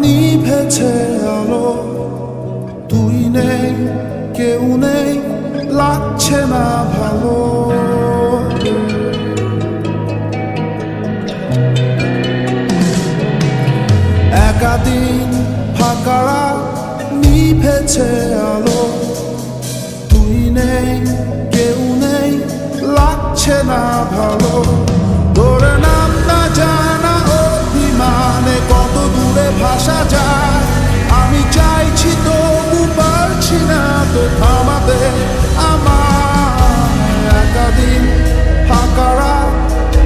নিভেছে আলো, তুই নেই কেউ নেই, লাগছে না ভালো। একাদিন ফাঁকা রাত, নিভেছে আলো, তুই নেই কেউ নেই, লাগছে না ভালো। তোর নাম না জানা অভিমানে কত দূরে ভাসা যায়, আমি চাইছি তবু পারছি না তো থামাতে আমার। একাদিন ফাঁকা রাত,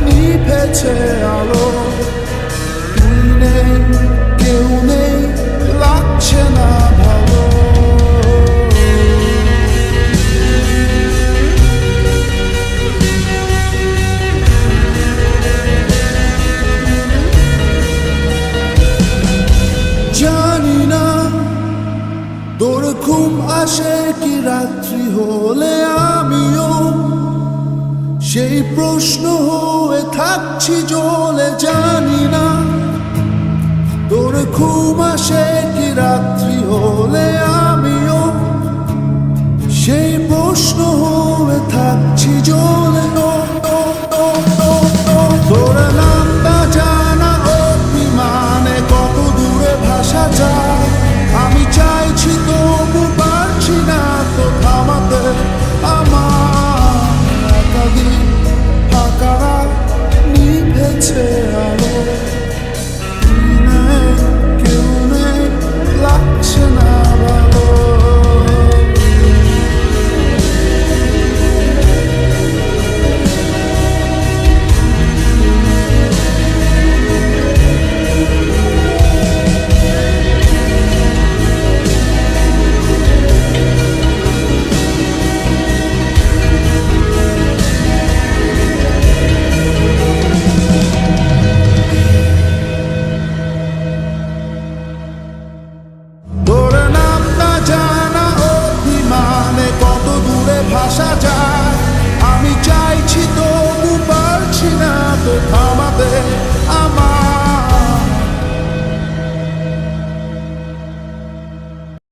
নিভেছে আলো, তুই নেই কেউ নেই, লাগছে না ভালো। জানি না তোর ঘুম আসে কি রাত্রি হলে, আমিও সেই প্রশ্ন হয়ে থাকছি জ্বলে। জানি না তোর ঘুম আসে কি রাত্রি হলে, আমিও সেই প্রশ্ন হয়ে থাকছি জ্বলে। তোর নামটা জানা অভিমানে কত দূরে ভাসা যায়,